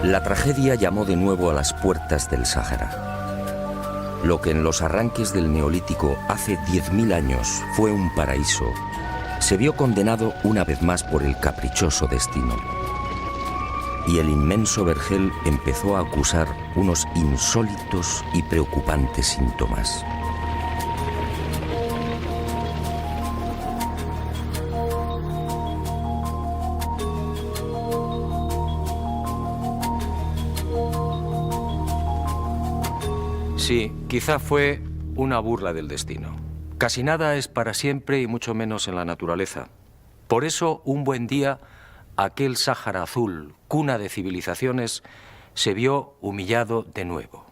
La tragedia llamó de nuevo a las puertas del Sáhara. Lo que en los arranques del Neolítico hace 10.000 años fue un paraíso, se vio condenado una vez más por el caprichoso destino. Y el inmenso vergel empezó a acusar unos insólitos y preocupantes síntomas. Sí, quizá fue una burla del destino. Casi nada es para siempre y mucho menos en la naturaleza. Por eso, un buen día, aquel Sáhara azul, cuna de civilizaciones, se vio humillado de nuevo.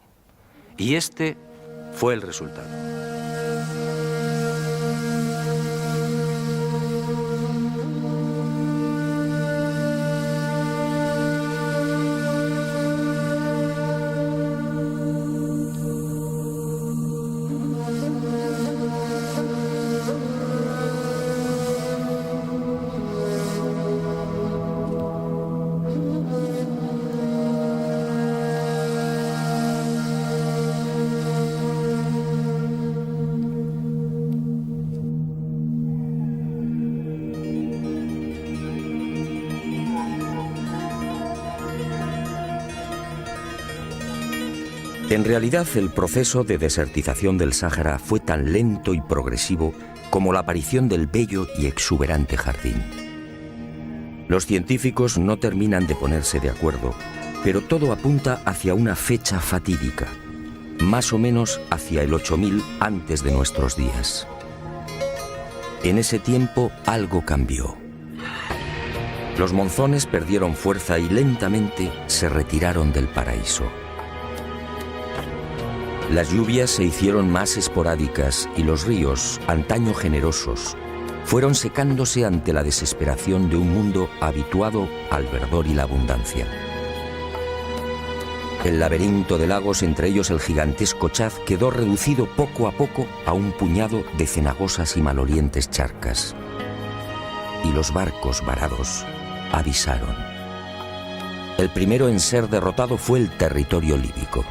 Y este fue el resultado. En realidad, el proceso de desertización del Sáhara fue tan lento y progresivo como la aparición del bello y exuberante jardín. Los científicos no terminan de ponerse de acuerdo, pero todo apunta hacia una fecha fatídica, más o menos hacia el 8000 antes de nuestros días. En ese tiempo algo cambió. Los monzones perdieron fuerza y lentamente se retiraron del paraíso. Las lluvias se hicieron más esporádicas y los ríos, antaño generosos, fueron secándose ante la desesperación de un mundo habituado al verdor y la abundancia. El laberinto de lagos, entre ellos el gigantesco Chad, quedó reducido poco a poco a un puñado de cenagosas y malolientes charcas. Y los barcos varados avisaron. El primero en ser derrotado fue el territorio líbico.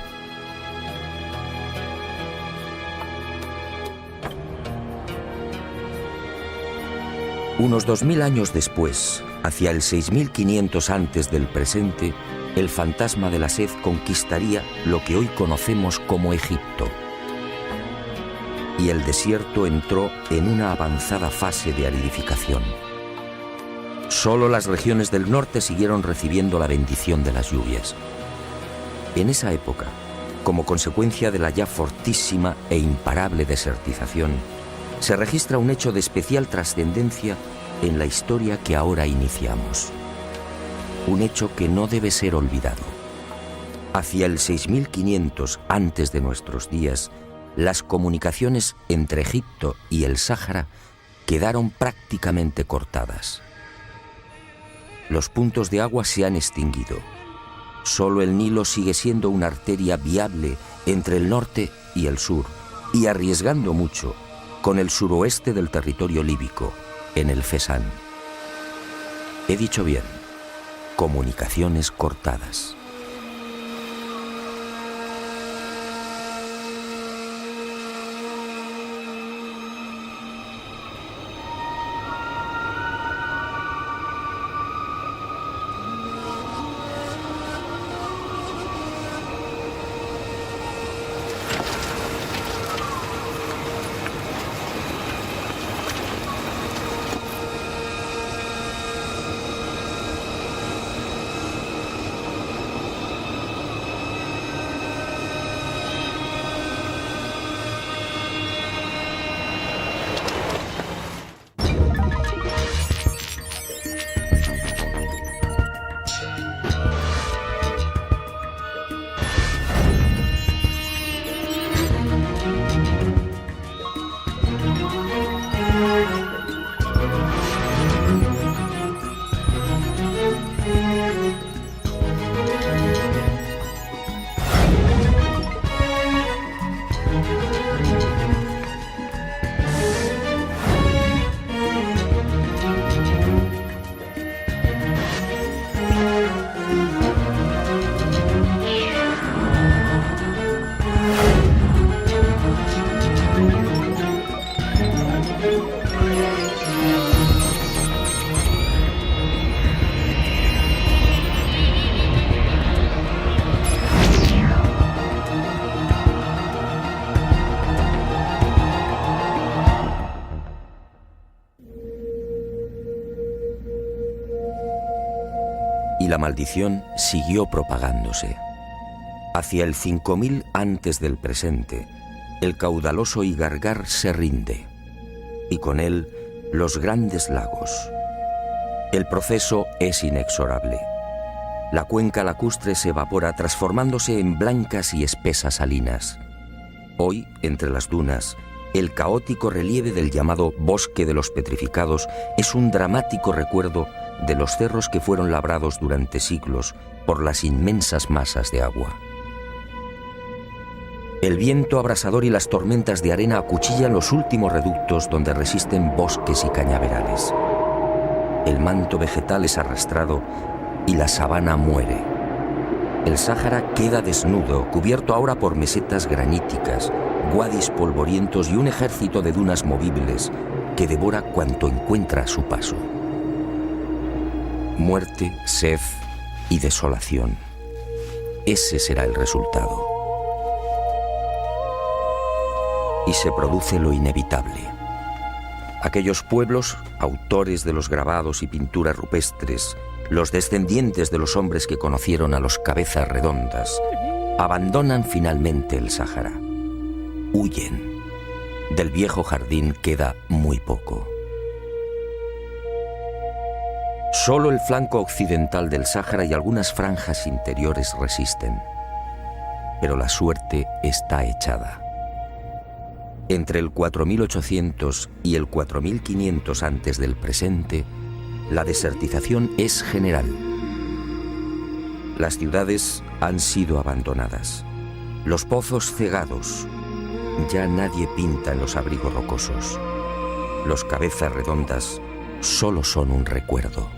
Unos 2000 años después, hacia el 6500 antes del presente, el fantasma de la sed conquistaría lo que hoy conocemos como Egipto. Y el desierto entró en una avanzada fase de aridificación. Solo las regiones del norte siguieron recibiendo la bendición de las lluvias. En esa época, como consecuencia de la ya fortísima e imparable desertización, se registra un hecho de especial trascendencia en la historia que ahora iniciamos. Un hecho que no debe ser olvidado. Hacia el 6500 antes de nuestros días, las comunicaciones entre Egipto y el Sáhara quedaron prácticamente cortadas. Los puntos de agua se han extinguido. Solo el Nilo sigue siendo una arteria viable entre el norte y el sur, y arriesgando mucho con el suroeste del territorio líbico, en el Fezzan. He dicho bien, comunicaciones cortadas. la maldición siguió propagándose. Hacia el 5000 antes del presente, el caudaloso Igargar se rinde, y con él los grandes lagos. El proceso es inexorable. La cuenca lacustre se evapora transformándose en blancas y espesas salinas. Hoy, entre las dunas, el caótico relieve del llamado Bosque de los Petrificados es un dramático recuerdo de los cerros que fueron labrados durante siglos por las inmensas masas de agua. El viento abrasador y las tormentas de arena acuchillan los últimos reductos donde resisten bosques y cañaverales. El manto vegetal es arrastrado y la sabana muere. El Sáhara queda desnudo, cubierto ahora por mesetas graníticas, wadis polvorientos y un ejército de dunas movibles que devora cuanto encuentra a su paso. Muerte, sed y desolación. Ese será el resultado. Y se produce lo inevitable. Aquellos pueblos, autores de los grabados y pinturas rupestres, los descendientes de los hombres que conocieron a los cabezas redondas, abandonan finalmente el Sáhara. Huyen. Del viejo jardín queda muy poco. Solo el flanco occidental del Sáhara y algunas franjas interiores resisten. Pero la suerte está echada. Entre el 4800 y el 4500 antes del presente, la desertización es general. Las ciudades han sido abandonadas, los pozos cegados, ya nadie pinta en los abrigos rocosos. Los cabezas redondas solo son un recuerdo.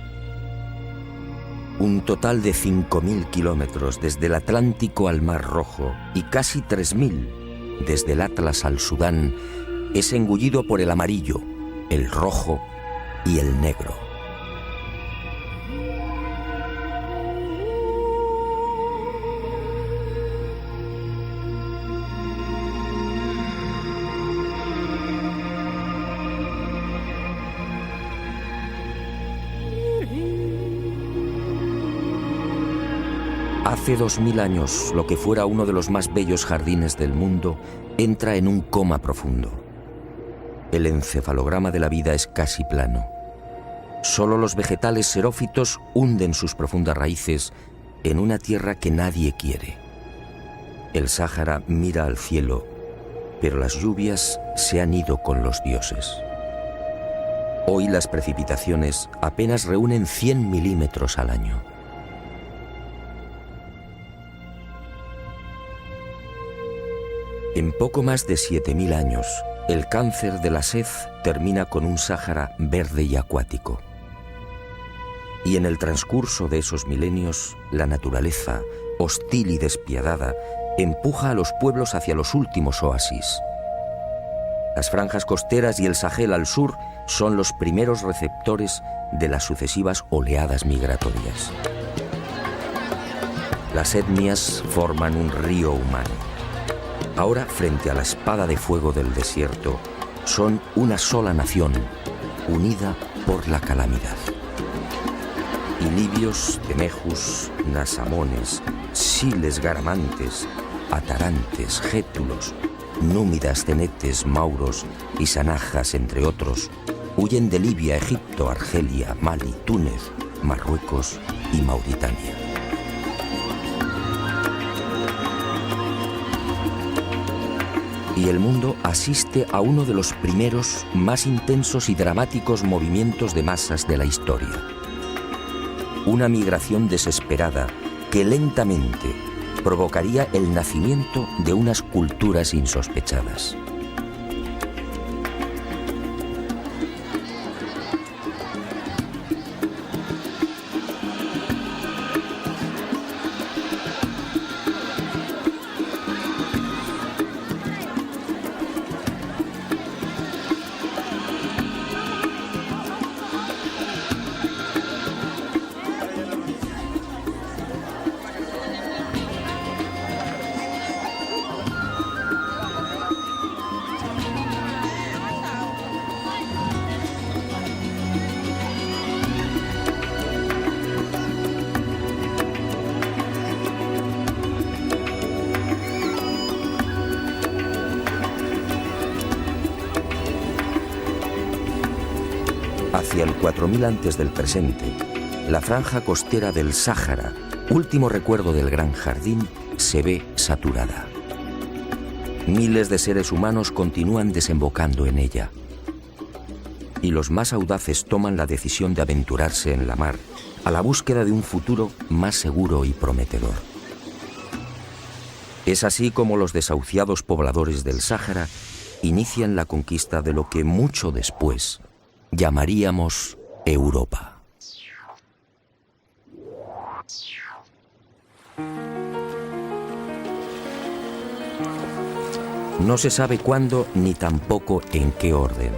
Un total de 5000 kilómetros desde el Atlántico al Mar Rojo y casi 3000 desde el Atlas al Sudán es engullido por el amarillo, el rojo y el negro. Hace 2000 años, lo que fuera uno de los más bellos jardines del mundo entra en un coma profundo. El encefalograma de la vida es casi plano. Solo los vegetales xerófitos hunden sus profundas raíces en una tierra que nadie quiere. El Sáhara mira al cielo, pero las lluvias se han ido con los dioses. Hoy las precipitaciones apenas reúnen 100 milímetros al año. En poco más de 7000 años, el cáncer de la sed termina con un Sáhara verde y acuático. Y en el transcurso de esos milenios, la naturaleza, hostil y despiadada, empuja a los pueblos hacia los últimos oasis. Las franjas costeras y el Sahel al sur son los primeros receptores de las sucesivas oleadas migratorias. Las etnias forman un río humano. Ahora, frente a la espada de fuego del desierto, son una sola nación, unida por la calamidad. Y libios, temejus, nasamones, siles garamantes, atarantes, gétulos, númidas, cenetes, mauros y sanajas, entre otros, huyen de Libia, Egipto, Argelia, Mali, Túnez, Marruecos y Mauritania. Y el mundo asiste a uno de los primeros, más intensos y dramáticos movimientos de masas de la historia. Una migración desesperada que lentamente provocaría el nacimiento de unas culturas insospechadas. Hacia el 4000 antes del presente, la franja costera del Sáhara, último recuerdo del Gran Jardín, se ve saturada. Miles de seres humanos continúan desembocando en ella. Y los más audaces toman la decisión de aventurarse en la mar a la búsqueda de un futuro más seguro y prometedor. Es así como los desahuciados pobladores del Sáhara inician la conquista de lo que mucho después llamaríamos Europa. No se sabe cuándo ni tampoco en qué orden,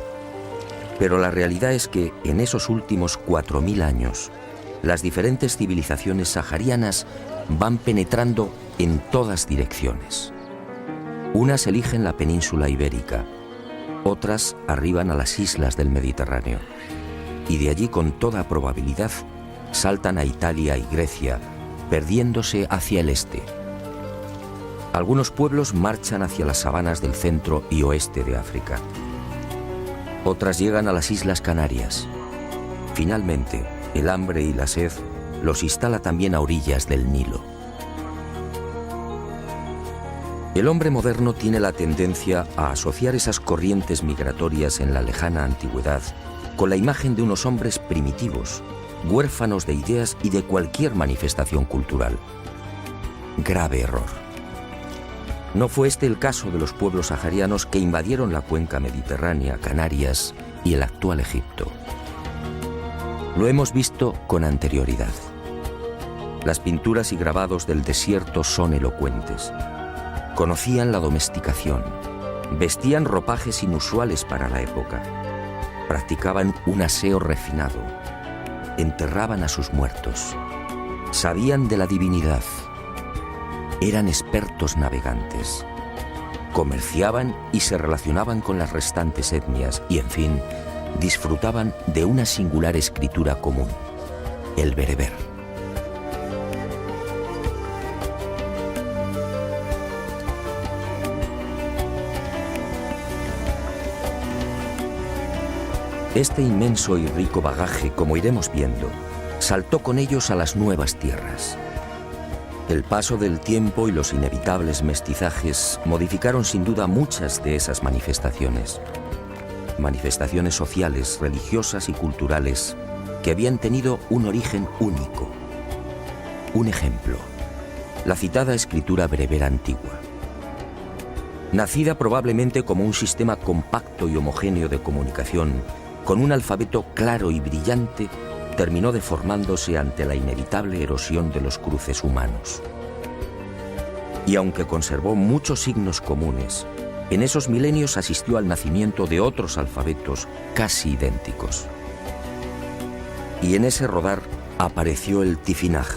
pero la realidad es que en esos últimos 4000 años, las diferentes civilizaciones saharianas van penetrando en todas direcciones. Unas eligen la península ibérica, otras arriban a las islas del Mediterráneo, y de allí con toda probabilidad saltan a Italia y Grecia, perdiéndose hacia el este. Algunos pueblos marchan hacia las sabanas del centro y oeste de África. Otras llegan a las Islas Canarias. Finalmente, el hambre y la sed los instala también a orillas del Nilo. El hombre moderno tiene la tendencia a asociar esas corrientes migratorias en la lejana antigüedad con la imagen de unos hombres primitivos, huérfanos de ideas y de cualquier manifestación cultural. Grave error. No fue este el caso de los pueblos saharianos que invadieron la cuenca mediterránea, Canarias y el actual Egipto. Lo hemos visto con anterioridad. Las pinturas y grabados del desierto son elocuentes. Conocían la domesticación, vestían ropajes inusuales para la época, practicaban un aseo refinado, enterraban a sus muertos, sabían de la divinidad, eran expertos navegantes, comerciaban y se relacionaban con las restantes etnias y, en fin, disfrutaban de una singular escritura común, el bereber. Este inmenso y rico bagaje, como iremos viendo, saltó con ellos a las nuevas tierras. El paso del tiempo y los inevitables mestizajes modificaron sin duda muchas de esas manifestaciones. Manifestaciones sociales, religiosas y culturales que habían tenido un origen único. Un ejemplo, la citada escritura bereber antigua. Nacida probablemente como un sistema compacto y homogéneo de comunicación, con un alfabeto claro y brillante, terminó deformándose ante la inevitable erosión de los cruces humanos. Y aunque conservó muchos signos comunes, en esos milenios asistió al nacimiento de otros alfabetos casi idénticos. Y en ese rodar apareció el tifinagh,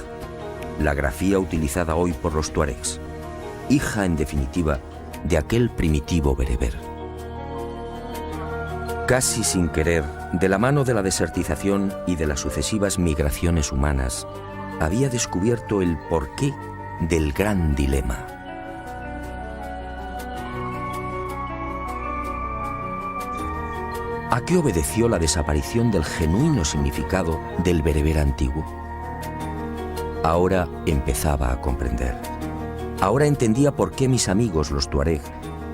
la grafía utilizada hoy por los tuaregs, hija en definitiva de aquel primitivo bereber. Casi sin querer, de la mano de la desertización y de las sucesivas migraciones humanas, había descubierto el porqué del gran dilema. ¿A qué obedeció la desaparición del genuino significado del bereber antiguo? Ahora empezaba a comprender. Ahora entendía por qué mis amigos los tuareg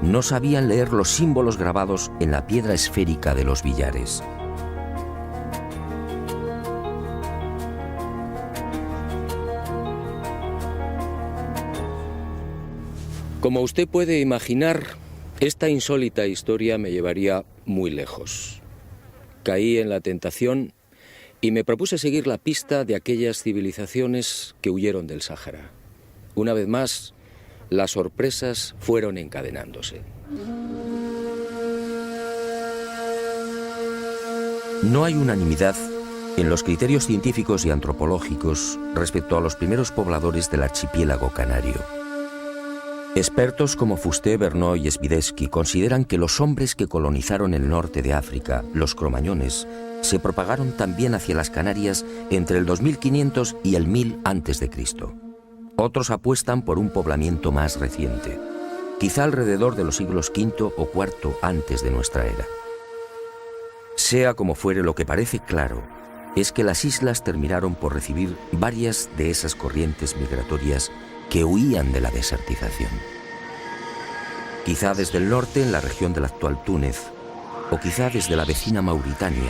no sabían leer los símbolos grabados en la piedra esférica de los billares. Como usted puede imaginar, esta insólita historia me llevaría muy lejos. Caí en la tentación y me propuse seguir la pista de aquellas civilizaciones que huyeron del Sáhara. Una vez más, las sorpresas fueron encadenándose. No hay unanimidad en los criterios científicos y antropológicos respecto a los primeros pobladores del archipiélago canario. Expertos como Fusté, Verneau y Swiderski consideran que los hombres que colonizaron el norte de África, los cromañones, se propagaron también hacia las Canarias entre el 2500 y el 1000 a.C. Otros apuestan por un poblamiento más reciente, quizá alrededor de los siglos V o IV antes de nuestra era. Sea como fuere, lo que parece claro es que las islas terminaron por recibir varias de esas corrientes migratorias que huían de la desertización. Quizá desde el norte, en la región del actual Túnez, o quizá desde la vecina Mauritania,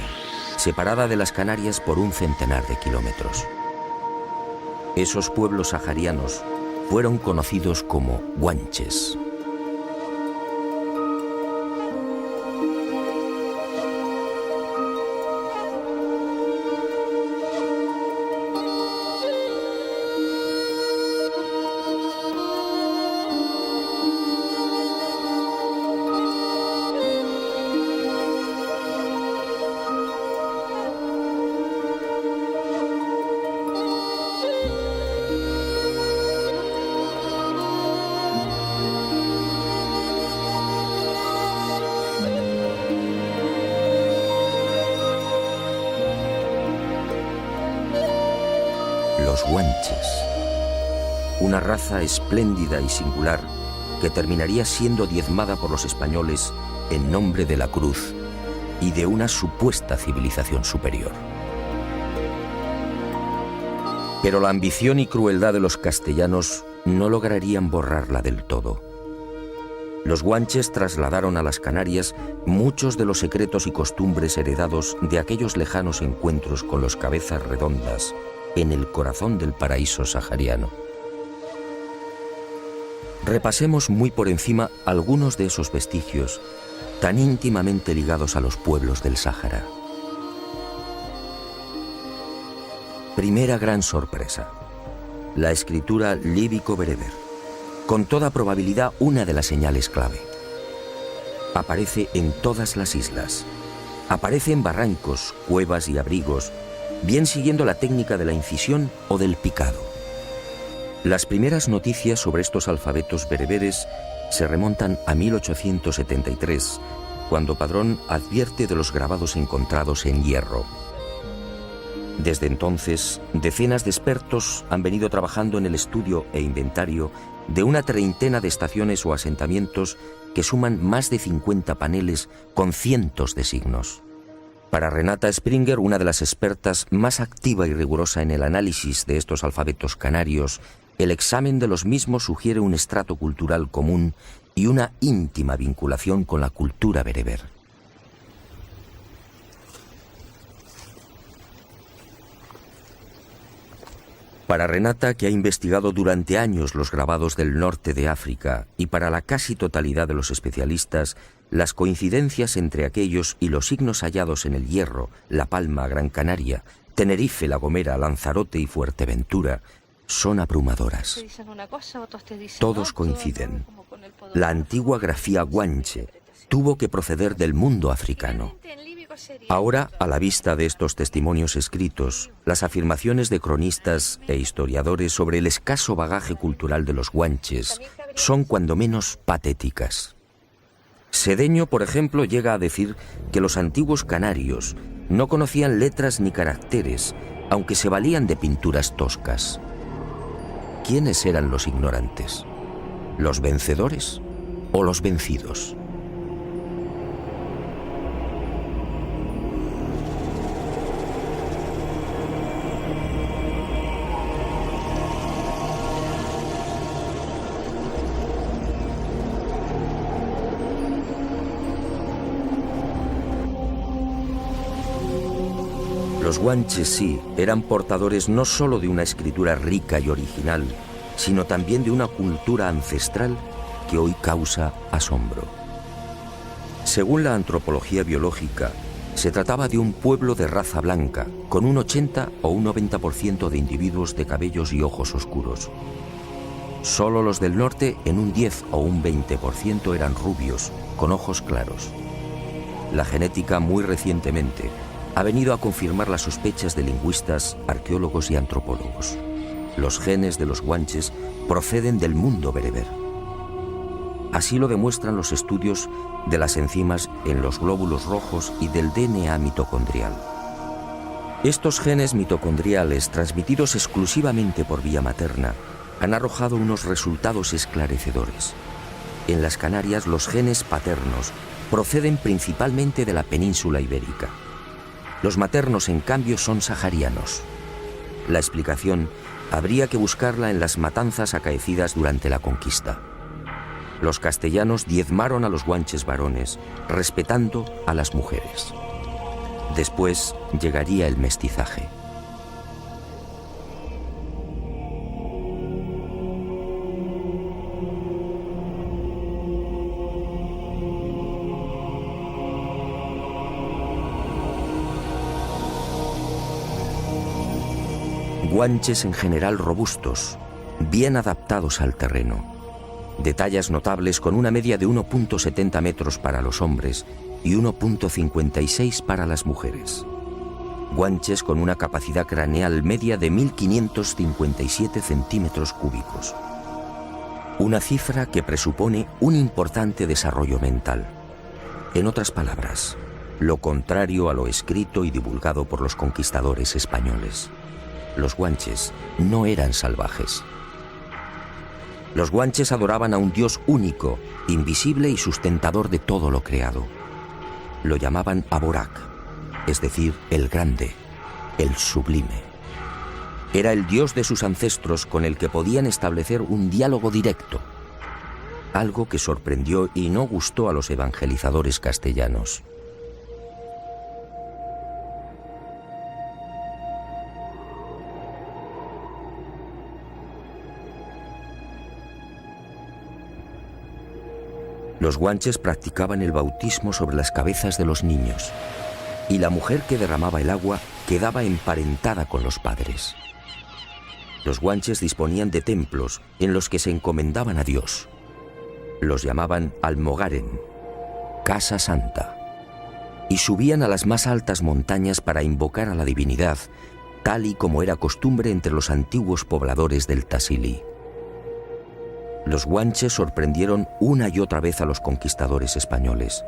separada de las Canarias por un centenar de kilómetros. Esos pueblos saharianos fueron conocidos como guanches. Los guanches, una raza espléndida y singular que terminaría siendo diezmada por los españoles en nombre de la cruz y de una supuesta civilización superior. Pero la ambición y crueldad de los castellanos no lograrían borrarla del todo. Los guanches trasladaron a las Canarias muchos de los secretos y costumbres heredados de aquellos lejanos encuentros con los cabezas redondas en el corazón del paraíso sahariano. Repasemos muy por encima algunos de esos vestigios tan íntimamente ligados a los pueblos del Sáhara. Primera gran sorpresa: la escritura líbico-bereber, con toda probabilidad una de las señales clave. Aparece en todas las islas, aparece en barrancos, cuevas y abrigos, bien siguiendo la técnica de la incisión o del picado. Las primeras noticias sobre estos alfabetos bereberes se remontan a 1873, cuando Padrón advierte de los grabados encontrados en hierro. Desde entonces, decenas de expertos han venido trabajando en el estudio e inventario de una treintena de estaciones o asentamientos que suman más de 50 paneles con cientos de signos. Para Renata Springer, una de las expertas más activa y rigurosa en el análisis de estos alfabetos canarios, el examen de los mismos sugiere un estrato cultural común y una íntima vinculación con la cultura bereber. Para Renata, que ha investigado durante años los grabados del norte de África, y para la casi totalidad de los especialistas, las coincidencias entre aquellos y los signos hallados en el Hierro, La Palma, Gran Canaria, Tenerife, La Gomera, Lanzarote y Fuerteventura son abrumadoras. Todos coinciden. La antigua grafía guanche tuvo que proceder del mundo africano. Ahora, a la vista de estos testimonios escritos, las afirmaciones de cronistas e historiadores sobre el escaso bagaje cultural de los guanches son cuando menos patéticas. Sedeño, por ejemplo, llega a decir que los antiguos canarios no conocían letras ni caracteres, aunque se valían de pinturas toscas. ¿Quiénes eran los ignorantes? ¿Los vencedores o los vencidos? Los guanches, sí, eran portadores no solo de una escritura rica y original, sino también de una cultura ancestral que hoy causa asombro. Según la antropología biológica, se trataba de un pueblo de raza blanca, con un 80 o un 90% de individuos de cabellos y ojos oscuros. Solo los del norte, en un 10 o un 20%, eran rubios, con ojos claros. La genética, muy recientemente, ha venido a confirmar las sospechas de lingüistas, arqueólogos y antropólogos. Los genes de los guanches proceden del mundo bereber. Así lo demuestran los estudios de las enzimas en los glóbulos rojos y del DNA mitocondrial. Estos genes mitocondriales, transmitidos exclusivamente por vía materna, han arrojado unos resultados esclarecedores. En las Canarias, los genes paternos proceden principalmente de la península ibérica. Los maternos, en cambio, son saharianos. La explicación habría que buscarla en las matanzas acaecidas durante la conquista. Los castellanos diezmaron a los guanches varones, respetando a las mujeres. Después llegaría el mestizaje. Guanches en general robustos, bien adaptados al terreno, de tallas notables con una media de 1,70 metros para los hombres y 1,56 para las mujeres. Guanches con una capacidad craneal media de 1.557 centímetros cúbicos. Una cifra que presupone un importante desarrollo mental. En otras palabras, lo contrario a lo escrito y divulgado por los conquistadores españoles. Los guanches no eran salvajes. Los guanches adoraban a un Dios único, invisible y sustentador de todo lo creado. Lo llamaban Aborak, es decir, el grande, el sublime. Era el Dios de sus ancestros con el que podían establecer un diálogo directo, algo que sorprendió y no gustó a los evangelizadores castellanos. Los guanches practicaban el bautismo sobre las cabezas de los niños, y la mujer que derramaba el agua quedaba emparentada con los padres. Los guanches disponían de templos en los que se encomendaban a Dios. Los llamaban Almogaren, Casa Santa, y subían a las más altas montañas para invocar a la divinidad, tal y como era costumbre entre los antiguos pobladores del Tassili. Los guanches sorprendieron una y otra vez a los conquistadores españoles.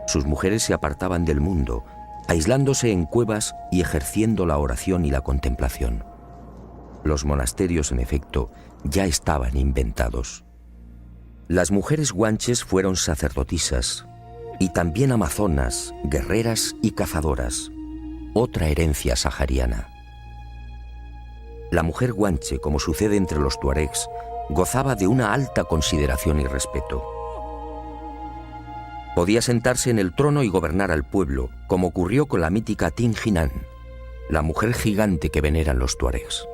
Sus mujeres se apartaban del mundo, aislándose en cuevas y ejerciendo la oración y la contemplación. Los monasterios, en efecto, ya estaban inventados. Las mujeres guanches fueron sacerdotisas y también amazonas, guerreras y cazadoras, otra herencia sahariana. La mujer guanche, como sucede entre los tuaregs, gozaba de una alta consideración y respeto. Podía sentarse en el trono y gobernar al pueblo, como ocurrió con la mítica Tin Jinan, la mujer gigante que veneran los tuaregs.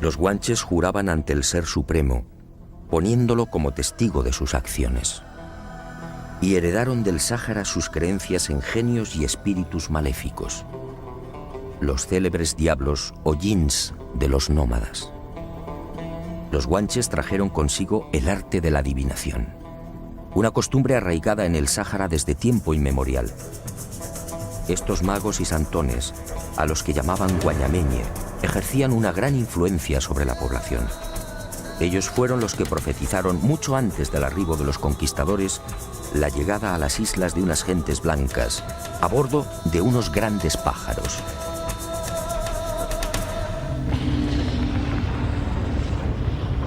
Los guanches juraban ante el Ser Supremo, poniéndolo como testigo de sus acciones. Y heredaron del Sáhara sus creencias en genios y espíritus maléficos, los célebres diablos o jinns de los nómadas. Los guanches trajeron consigo el arte de la adivinación, una costumbre arraigada en el Sáhara desde tiempo inmemorial. Estos magos y santones, a los que llamaban guañameñe, ejercían una gran influencia sobre la población. Ellos fueron los que profetizaron mucho antes del arribo de los conquistadores la llegada a las islas de unas gentes blancas a bordo de unos grandes pájaros.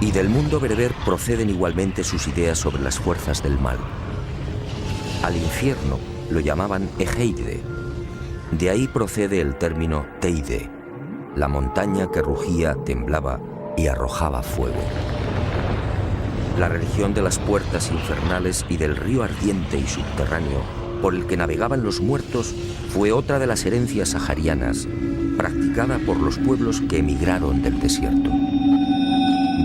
Y del mundo bereber proceden igualmente sus ideas sobre las fuerzas del mal. Al infierno lo llamaban Egeide. De ahí procede el término Teide, la montaña que rugía, temblaba y arrojaba fuego. La religión de las puertas infernales y del río ardiente y subterráneo por el que navegaban los muertos fue otra de las herencias saharianas, practicada por los pueblos que emigraron del desierto.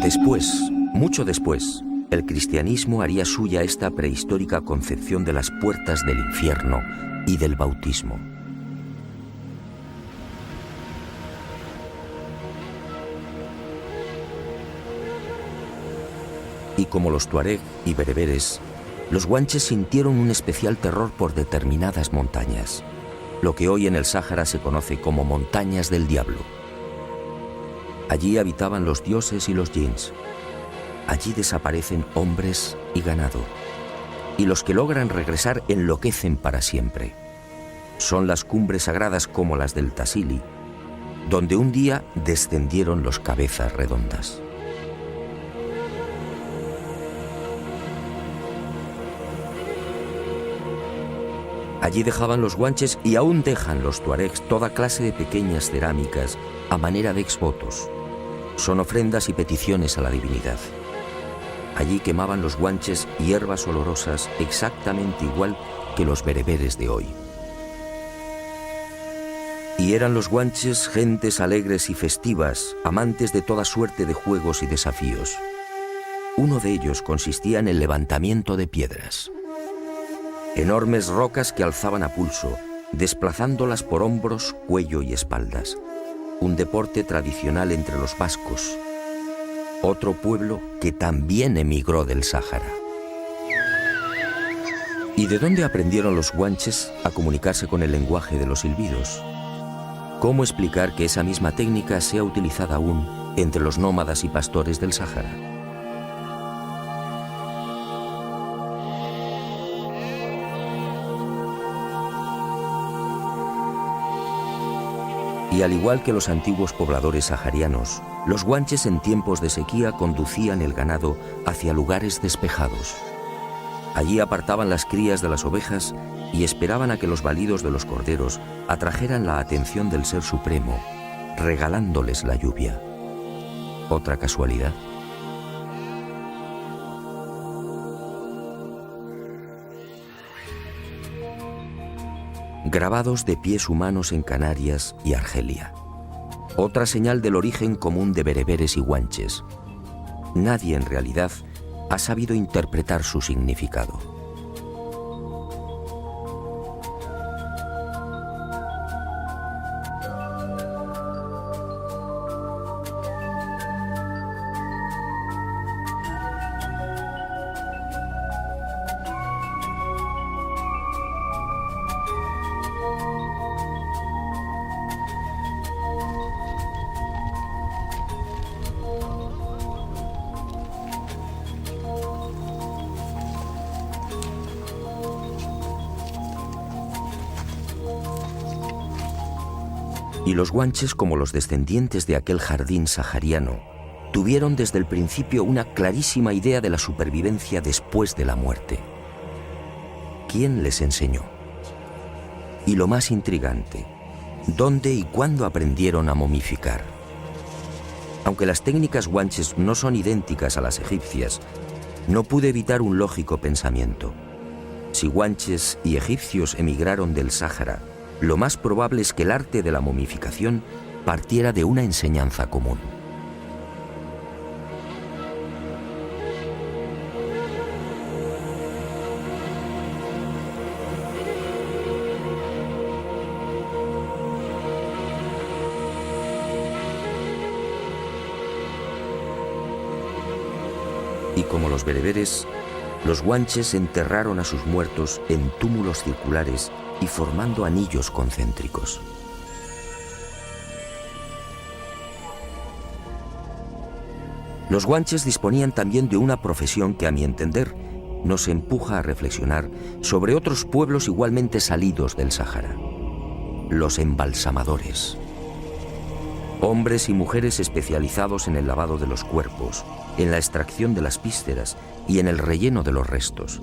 Después, mucho después, el cristianismo haría suya esta prehistórica concepción de las puertas del infierno y del bautismo. Y como los tuareg y bereberes, los guanches sintieron un especial terror por determinadas montañas, lo que hoy en el Sáhara se conoce como montañas del diablo. Allí habitaban los dioses y los jinns. Allí desaparecen hombres y ganado. Y los que logran regresar enloquecen para siempre. Son las cumbres sagradas como las del Tassili, donde un día descendieron los cabezas redondas. Allí dejaban los guanches y aún dejan los tuaregs toda clase de pequeñas cerámicas a manera de exvotos. Son ofrendas y peticiones a la divinidad. Allí quemaban los guanches hierbas olorosas exactamente igual que los bereberes de hoy. Y eran los guanches gentes alegres y festivas, amantes de toda suerte de juegos y desafíos. Uno de ellos consistía en el levantamiento de piedras. Enormes rocas que alzaban a pulso, desplazándolas por hombros, cuello y espaldas. Un deporte tradicional entre los vascos, otro pueblo que también emigró del Sáhara. ¿Y de dónde aprendieron los guanches a comunicarse con el lenguaje de los silbidos? ¿Cómo explicar que esa misma técnica sea utilizada aún entre los nómadas y pastores del Sáhara? Y al igual que los antiguos pobladores saharianos, los guanches en tiempos de sequía conducían el ganado hacia lugares despejados. Allí apartaban las crías de las ovejas y esperaban a que los balidos de los corderos atrajeran la atención del Ser Supremo, regalándoles la lluvia. ¿Otra casualidad? Grabados de pies humanos en Canarias y Argelia. Otra señal del origen común de bereberes y guanches. Nadie en realidad ha sabido interpretar su significado. Y los guanches, como los descendientes de aquel jardín sahariano, tuvieron desde el principio una clarísima idea de la supervivencia después de la muerte. ¿Quién les enseñó? Y lo más intrigante, ¿dónde y cuándo aprendieron a momificar? Aunque las técnicas guanches no son idénticas a las egipcias, no pude evitar un lógico pensamiento. Si guanches y egipcios emigraron del Sáhara, lo más probable es que el arte de la momificación partiera de una enseñanza común. Y como los bereberes, los guanches enterraron a sus muertos en túmulos circulares y formando anillos concéntricos. Los guanches disponían también de una profesión que, a mi entender, nos empuja a reflexionar sobre otros pueblos igualmente salidos del Sáhara: los embalsamadores. Hombres y mujeres especializados en el lavado de los cuerpos, en la extracción de las vísceras y en el relleno de los restos.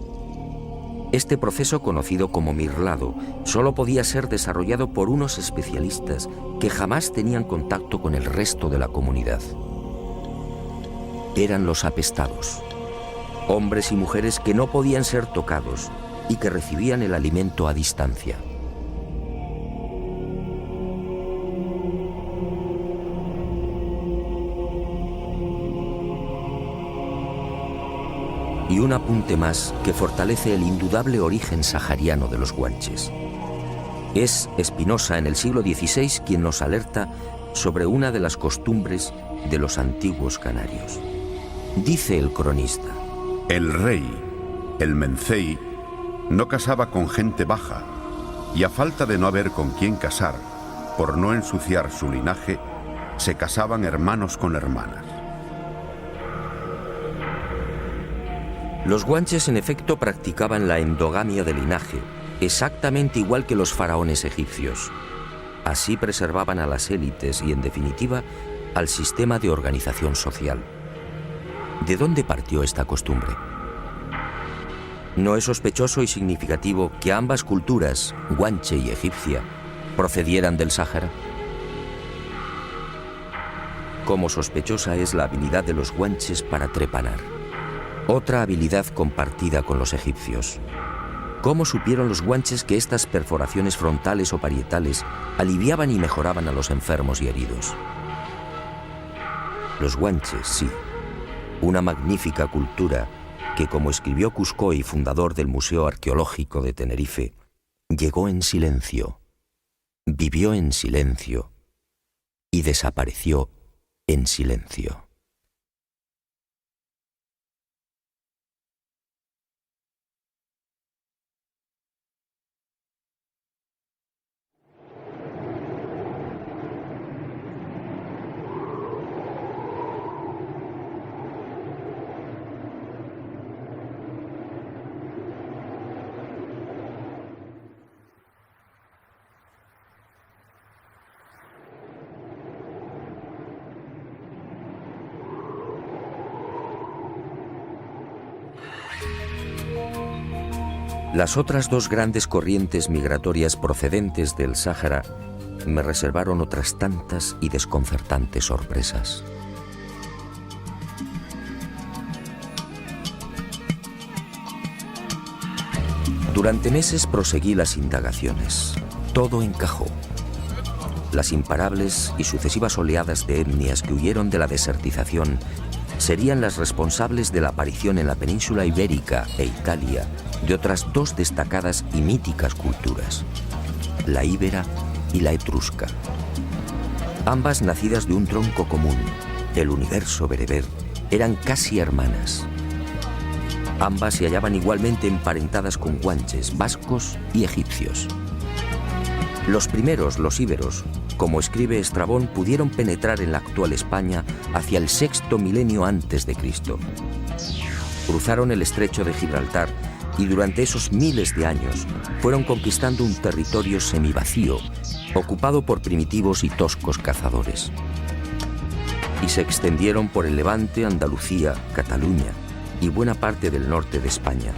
Este proceso, conocido como mirlado, solo podía ser desarrollado por unos especialistas que jamás tenían contacto con el resto de la comunidad. Eran los apestados, hombres y mujeres que no podían ser tocados y que recibían el alimento a distancia. Y un apunte más que fortalece el indudable origen sahariano de los guanches. Es Spinoza en el siglo XVI quien nos alerta sobre una de las costumbres de los antiguos canarios. Dice el cronista: el rey, el mencey, no casaba con gente baja, y a falta de no haber con quién casar, por no ensuciar su linaje, Se casaban hermanos con hermanas. Los guanches en efecto practicaban la endogamia de linaje, exactamente igual que los faraones egipcios. Así preservaban a las élites y, en definitiva, al sistema de organización social. ¿De dónde partió esta costumbre? No es sospechoso y significativo que ambas culturas, guanche y egipcia, procedieran del Sáhara. Como sospechosa es la habilidad de los guanches para trepanar, otra habilidad compartida con los egipcios. ¿Cómo supieron los guanches que estas perforaciones frontales o parietales aliviaban y mejoraban a los enfermos y heridos? Los guanches, sí, una magnífica cultura que, como escribió Cuscoy, fundador del Museo Arqueológico de Tenerife, llegó en silencio, vivió en silencio y desapareció en silencio. Las otras dos grandes corrientes migratorias procedentes del Sáhara me reservaron otras tantas y desconcertantes sorpresas. Durante meses proseguí las indagaciones. Todo encajó. Las imparables y sucesivas oleadas de etnias que huyeron de la desertización serían las responsables de la aparición en la península ibérica e Italia de otras dos destacadas y míticas culturas, la íbera y la etrusca. Ambas nacidas de un tronco común, el universo bereber, eran casi hermanas. Ambas se hallaban igualmente emparentadas con guanches, vascos y egipcios. Los primeros, los íberos, como escribe Estrabón, pudieron penetrar en la actual España hacia el sexto milenio antes de Cristo. Cruzaron el estrecho de Gibraltar y durante esos miles de años fueron conquistando un territorio semivacío, ocupado por primitivos y toscos cazadores. Y se extendieron por el Levante, Andalucía, Cataluña y buena parte del norte de España.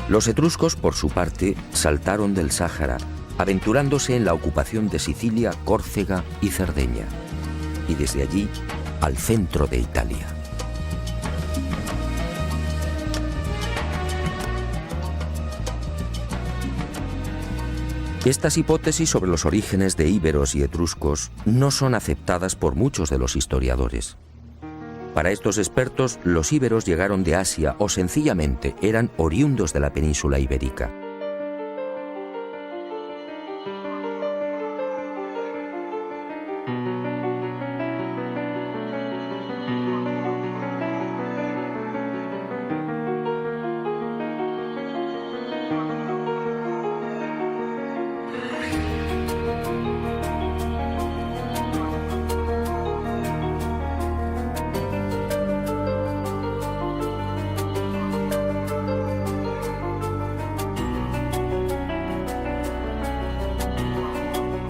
Los etruscos, por su parte, saltaron del Sáhara, aventurándose en la ocupación de Sicilia, Córcega y Cerdeña, y desde allí al centro de Italia. Estas hipótesis sobre los orígenes de íberos y etruscos no son aceptadas por muchos de los historiadores. Para estos expertos, los íberos llegaron de Asia o sencillamente eran oriundos de la península ibérica.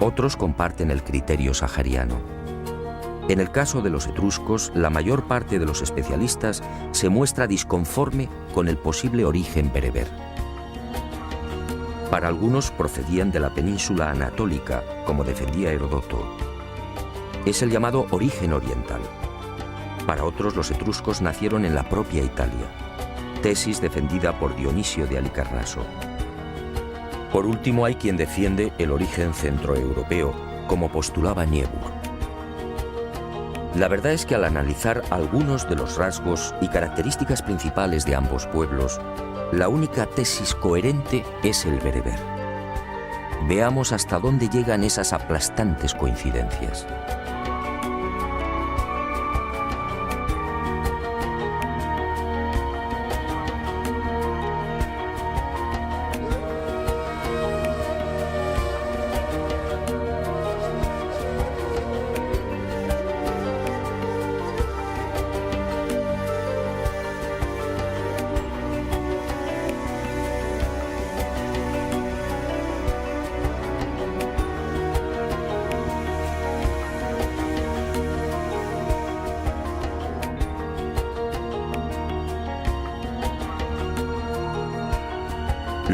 Otros comparten el criterio sahariano. En el caso de los etruscos, la mayor parte de los especialistas se muestra disconforme con el posible origen bereber. Para algunos procedían de la península anatólica, como defendía Heródoto. Es el llamado origen oriental. Para otros, los etruscos nacieron en la propia Italia, tesis defendida por Dionisio de Halicarnaso. Por último, hay quien defiende el origen centroeuropeo, como postulaba Niebuhr. La verdad es que al analizar algunos de los rasgos y características principales de ambos pueblos, la única tesis coherente es el bereber. Veamos hasta dónde llegan esas aplastantes coincidencias.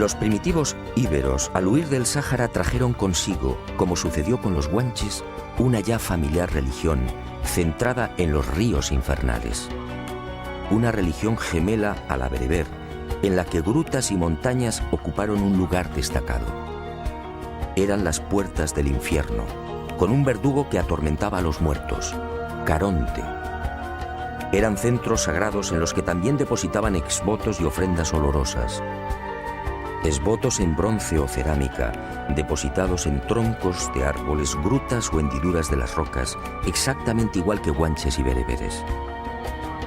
Los primitivos íberos, al huir del Sáhara, trajeron consigo, como sucedió con los guanches, una ya familiar religión centrada en los ríos infernales. Una religión gemela a la bereber, en la que grutas y montañas ocuparon un lugar destacado. Eran las puertas del infierno, con un verdugo que atormentaba a los muertos, Caronte. Eran centros sagrados en los que también depositaban exvotos y ofrendas olorosas. Exvotos en bronce o cerámica, depositados en troncos de árboles, grutas o hendiduras de las rocas, exactamente igual que guanches y bereberes.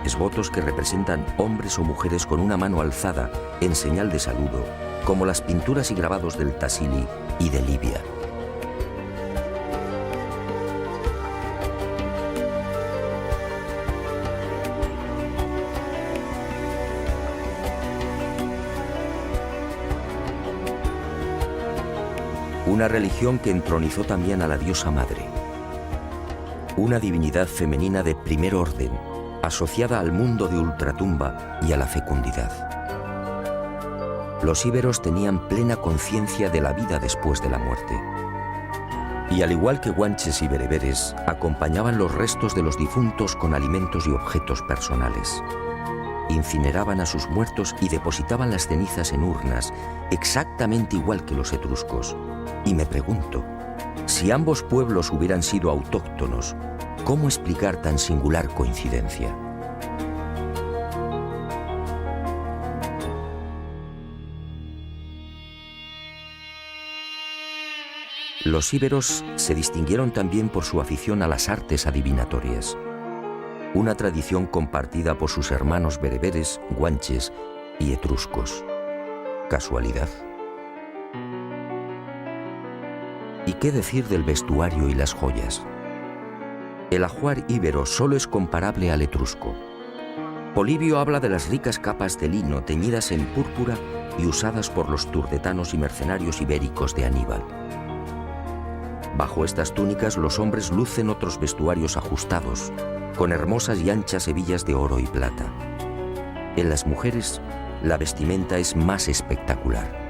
Exvotos que representan hombres o mujeres con una mano alzada en señal de saludo, como las pinturas y grabados del Tassili y de Libia. Una religión que entronizó también a la diosa madre, una divinidad femenina de primer orden, asociada al mundo de ultratumba y a la fecundidad. Los íberos tenían plena conciencia de la vida después de la muerte. Y al igual que guanches y bereberes, acompañaban los restos de los difuntos con alimentos y objetos personales. Incineraban a sus muertos y depositaban las cenizas en urnas, exactamente igual que los etruscos. Y me pregunto, si ambos pueblos hubieran sido autóctonos, ¿cómo explicar tan singular coincidencia? Los íberos se distinguieron también por su afición a las artes adivinatorias, una tradición compartida por sus hermanos bereberes, guanches y etruscos. ¿Casualidad? ¿Y qué decir del vestuario y las joyas? El ajuar íbero solo es comparable al etrusco. Polibio habla de las ricas capas de lino teñidas en púrpura y usadas por los turdetanos y mercenarios ibéricos de Aníbal. Bajo estas túnicas los hombres lucen otros vestuarios ajustados, con hermosas y anchas hebillas de oro y plata. En las mujeres, la vestimenta es más espectacular.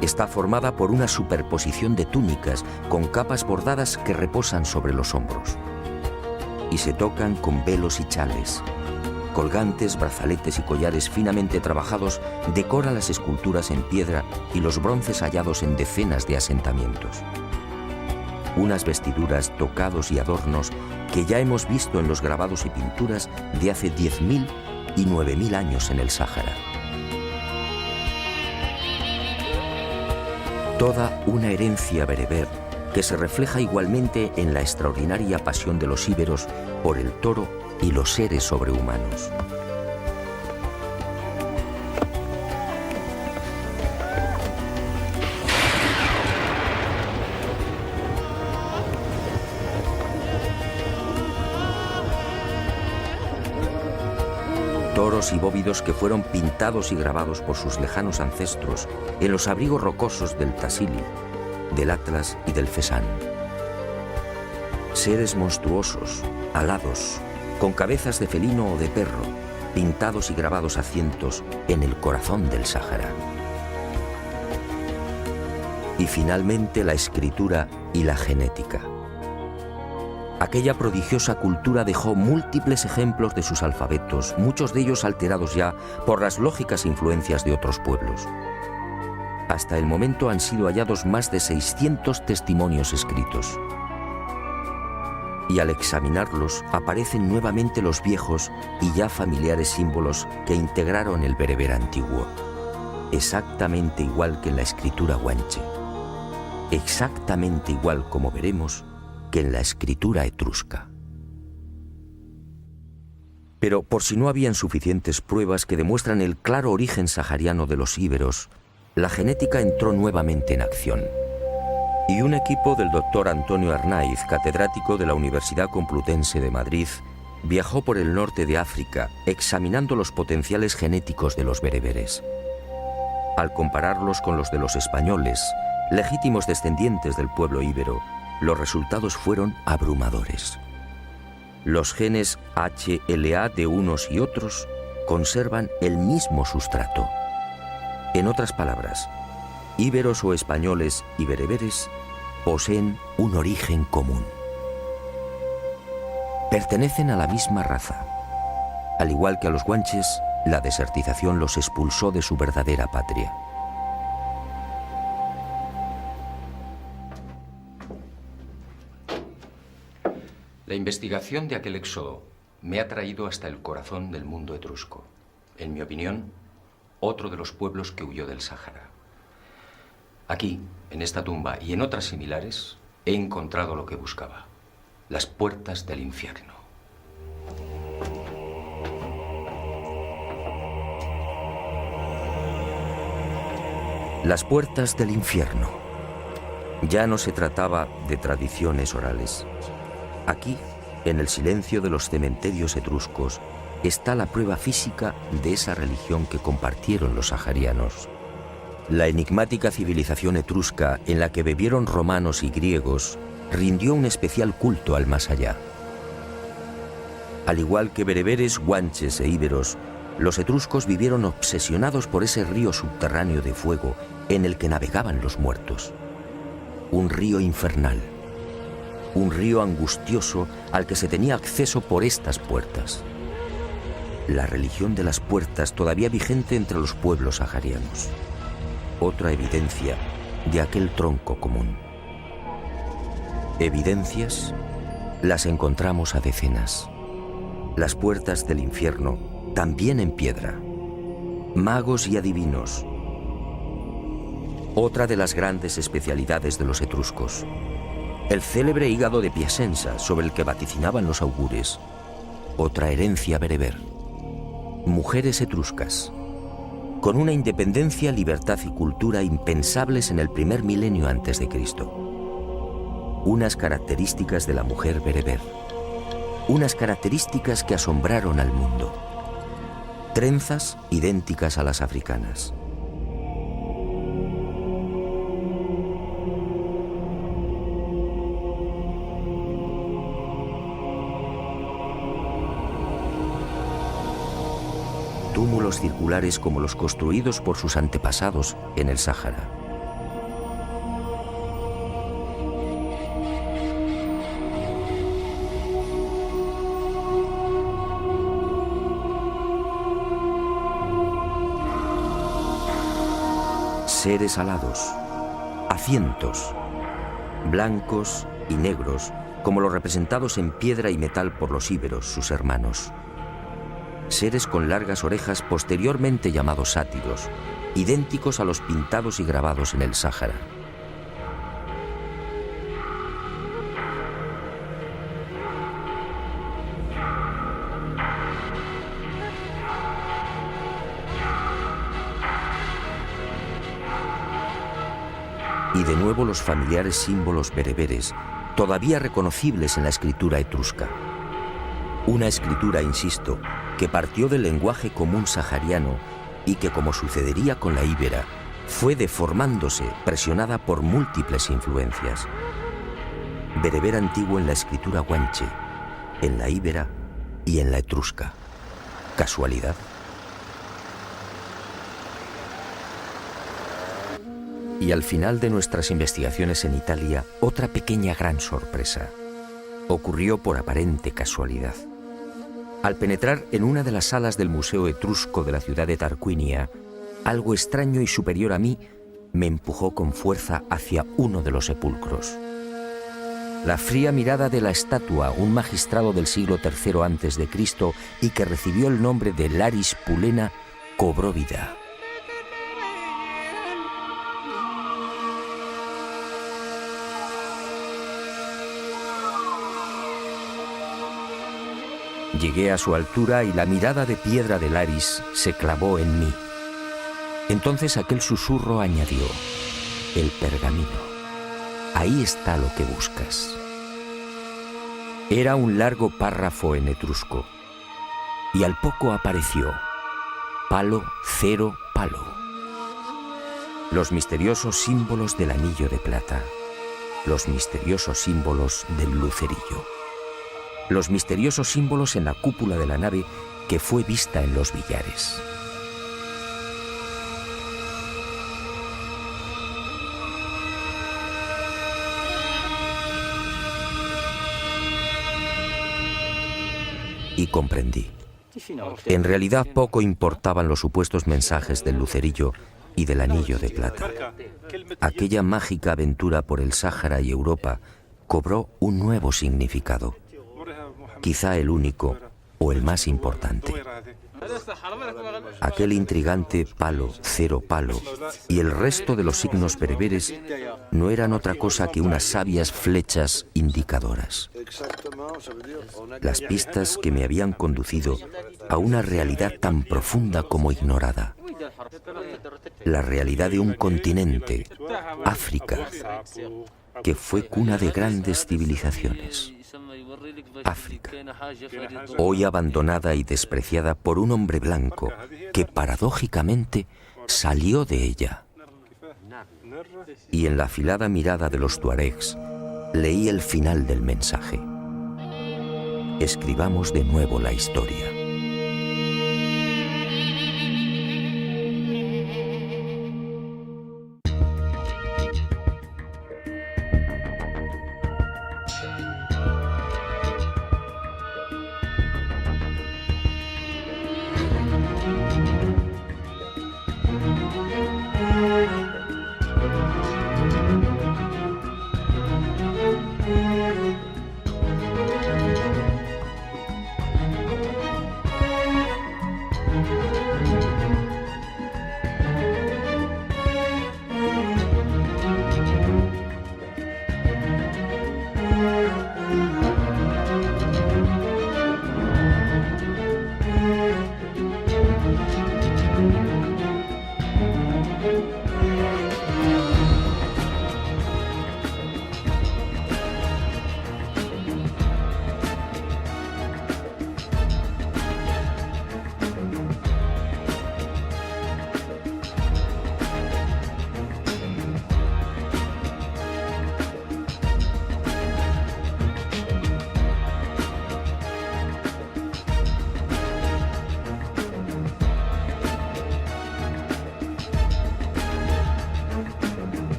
Está formada por una superposición de túnicas con capas bordadas que reposan sobre los hombros. Y se tocan con velos y chales. Colgantes, brazaletes y collares finamente trabajados decoran las esculturas en piedra y los bronces hallados en decenas de asentamientos. Unas vestiduras, tocados y adornos que ya hemos visto en los grabados y pinturas de hace 10.000 y 9.000 años en el Sáhara. Toda una herencia bereber que se refleja igualmente en la extraordinaria pasión de los íberos por el toro y los seres sobrehumanos. Toros y bóvidos que fueron pintados y grabados por sus lejanos ancestros en los abrigos rocosos del Tassili, del Atlas y del Fesán. Seres monstruosos, alados, con cabezas de felino o de perro, pintados y grabados a cientos en el corazón del Sáhara. Y finalmente la escritura y la genética. Aquella prodigiosa cultura dejó múltiples ejemplos de sus alfabetos, muchos de ellos alterados ya por las lógicas influencias de otros pueblos. Hasta el momento han sido hallados más de 600 testimonios escritos. Y al examinarlos aparecen nuevamente los viejos y ya familiares símbolos que integraron el bereber antiguo, exactamente igual que en la escritura guanche, exactamente igual, como veremos, que en la escritura etrusca. Pero por si no habían suficientes pruebas que demuestran el claro origen sahariano de los íberos, la genética entró nuevamente en acción. Y un equipo del doctor Antonio Arnaiz, catedrático de la Universidad Complutense de Madrid, viajó por el norte de África examinando los potenciales genéticos de los bereberes. Al compararlos con los de los españoles, legítimos descendientes del pueblo íbero, los resultados fueron abrumadores. Los genes HLA de unos y otros conservan el mismo sustrato. En otras palabras, íberos o españoles y bereberes poseen un origen común. Pertenecen a la misma raza. Al igual que a los guanches, la desertización los expulsó de su verdadera patria. La investigación de aquel éxodo me ha traído hasta el corazón del mundo etrusco. En mi opinión, otro de los pueblos que huyó del Sáhara. Aquí, en esta tumba y en otras similares, he encontrado lo que buscaba: las puertas del infierno. Las puertas del infierno. Ya no se trataba de tradiciones orales. Aquí, en el silencio de los cementerios etruscos, está la prueba física de esa religión que compartieron los saharianos. La enigmática civilización etrusca, en la que bebieron romanos y griegos, rindió un especial culto al más allá. Al igual que bereberes, guanches e íberos, los etruscos vivieron obsesionados por ese río subterráneo de fuego en el que navegaban los muertos. Un río infernal. Un río angustioso al que se tenía acceso por estas puertas. La religión de las puertas todavía vigente entre los pueblos saharianos. Otra evidencia de aquel tronco común. Evidencias las encontramos a decenas. Las puertas del infierno también en piedra. Magos y adivinos. Otra de las grandes especialidades de los etruscos. El célebre hígado de Piacenza, sobre el que vaticinaban los augures. Otra herencia bereber. Mujeres etruscas. Con una independencia, libertad y cultura impensables en el primer milenio antes de Cristo. Unas características de la mujer bereber. Unas características que asombraron al mundo. Trenzas idénticas a las africanas. Túmulos circulares como los construidos por sus antepasados en el Sáhara. Seres alados, a cientos, blancos y negros, como los representados en piedra y metal por los íberos, sus hermanos. Seres con largas orejas posteriormente llamados sátiros, idénticos a los pintados y grabados en el Sáhara. Y de nuevo los familiares símbolos bereberes, todavía reconocibles en la escritura etrusca. Una escritura, insisto, que partió del lenguaje común sahariano y que, como sucedería con la íbera, fue deformándose, presionada por múltiples influencias. Bereber antiguo en la escritura guanche, en la íbera y en la etrusca. ¿Casualidad? Y al final de nuestras investigaciones en Italia, otra pequeña gran sorpresa. Ocurrió por aparente casualidad. Al penetrar en una de las salas del Museo Etrusco de la ciudad de Tarquinia, algo extraño y superior a mí me empujó con fuerza hacia uno de los sepulcros. La fría mirada de la estatua, un magistrado del siglo III a.C. y que recibió el nombre de Laris Pulena, cobró vida. Llegué a su altura y la mirada de piedra de Laris se clavó en mí. Entonces aquel susurro añadió: el pergamino. Ahí está lo que buscas. Era un largo párrafo en etrusco. Y al poco apareció: palo, cero, palo. Los misteriosos símbolos del anillo de plata. Los misteriosos símbolos del lucerillo. Los misteriosos símbolos en la cúpula de la nave que fue vista en los billares. y comprendí. En realidad poco importaban los supuestos mensajes del lucerillo y del anillo de plata. Aquella mágica aventura por el Sáhara y Europa cobró un nuevo significado, quizá el único o el más importante. Aquel intrigante palo, cero palo y el resto de los signos bereberes no eran otra cosa que unas sabias flechas indicadoras. Las pistas que me habían conducido a una realidad tan profunda como ignorada. La realidad de un continente, África, que fue cuna de grandes civilizaciones. África, hoy abandonada y despreciada por un hombre blanco que paradójicamente salió de ella. Y en la afilada mirada de los tuaregs leí el final del mensaje. Escribamos de nuevo la historia.